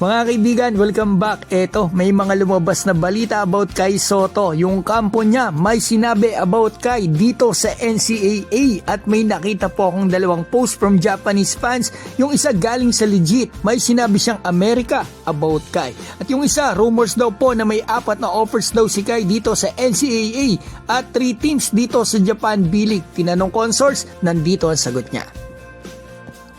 Mga kaibigan, welcome back. Eto, may mga lumabas na balita about kay Soto. Yung kampo niya, may sinabi about kay dito sa NCAA. At may nakita po akong dalawang post from Japanese fans. Yung isa galing sa legit, may sinabi siyang America about kay. At yung isa, rumors daw po na may 4 na offers daw si Kai dito sa NCAA. At 3 teams dito sa Japan B-League. Tinanong ko ang source, nandito ang sagot niya.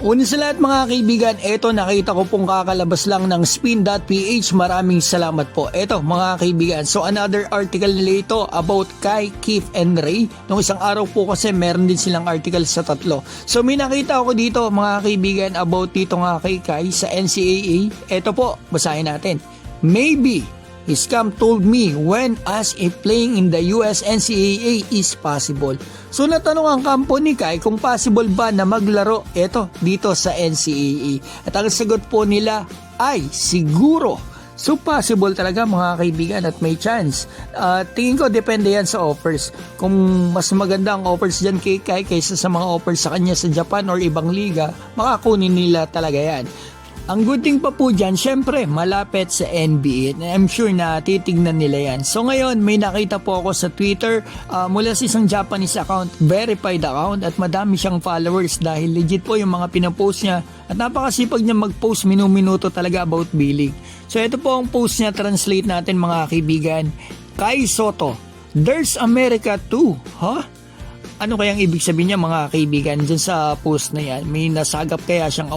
Una sa lahat mga kaibigan, eto nakita ko pong kakalabas lang ng spin.ph. Maraming salamat po. Eto mga kaibigan, so another article nila ito about Kai, Keith and Ray. Nung isang araw po kasi meron din silang article sa 3. So may nakita ako dito mga kaibigan about dito nga kay Kai sa NCAA. Eto po, basahin natin. Maybe his camp told me when as if playing in the US NCAA is possible. So natanong ang kampo ni Kai kung possible ba na maglaro dito sa NCAA. At ang sagot po nila ay siguro. So possible talaga mga kaibigan at may chance. Tingin ko depende yan sa offers. Kung mas maganda ang offers dyan kay Kai kaysa sa mga offers sa kanya sa Japan or ibang liga, makakunin nila talaga yan. Ang good thing pa po dyan, syempre malapit sa NBA. I'm sure na titignan nila yan. So ngayon, may nakita po ako sa Twitter mula sa isang Japanese account, verified account, at madami siyang followers dahil legit po yung mga pinapost niya. At napakasipag niya mag-post minuto talaga about B-League. So ito po ang post niya, translate natin mga kaibigan. Kai Soto, there's America too, huh? Ano kayang ibig sabihin niya mga kaibigan dyan sa post na yan? May nasagap kaya siyang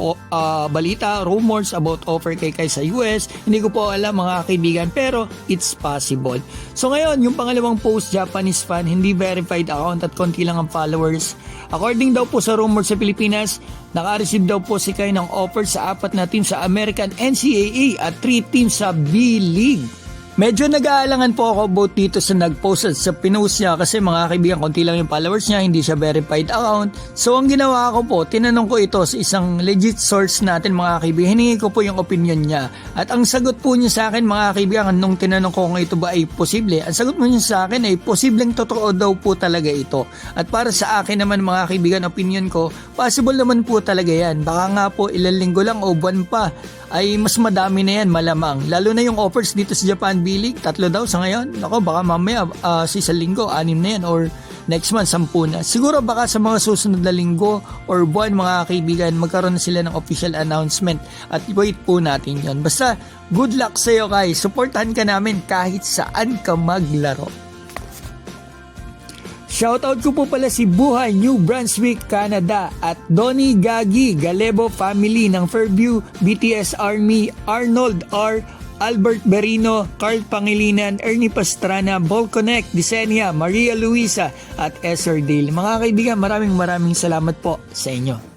balita, rumors about offer kay Kai sa US? Hindi ko po alam mga kaibigan, pero it's possible. So ngayon, yung pangalawang post, Japanese fan, hindi verified account at konti lang ang followers. According daw po sa rumors sa Pilipinas, naka-receive daw po si Kai ng offer sa 4 na team sa American NCAA at 3 teams sa B-League. Medyo nag-aalangan po ako about dito sa nag-post at sa pinost niya kasi mga kaibigan, konti lang yung followers niya, hindi siya verified account. So ang ginawa ko po, tinanong ko ito sa isang legit source natin mga kaibigan, hiningi ko po yung opinion niya. At ang sagot po niya sa akin mga kaibigan, nung tinanong ko kung ito ba ay posible, ang sagot po niya sa akin ay posibleng totoo daw po talaga ito. At para sa akin naman mga kaibigan, opinion ko, possible naman po talaga yan. Baka nga po ilang linggo lang o buwan pa ay mas madami na yan malamang. Lalo na yung offers dito sa Japan B-League, 3 daw sa ngayon. Ako, baka mamaya sa isang linggo, 6 na yan or next month, 10 na. Siguro baka sa mga susunod na linggo or buwan mga kaibigan, magkaroon na sila ng official announcement at wait po natin yon. Basta, good luck sa'yo Kai. Supportahan ka namin kahit saan ka maglaro. Shoutout ko po pala si Buhay, New Brunswick, Canada at Donnie Gagi, Galebo family ng Fairview, BTS Army, Arnold R., Albert Berino, Carl Pangilinan, Ernie Pastrana, Volconnect, Disenia, Maria Luisa at Esser Dale. Mga kaibigan, maraming salamat po sa inyo.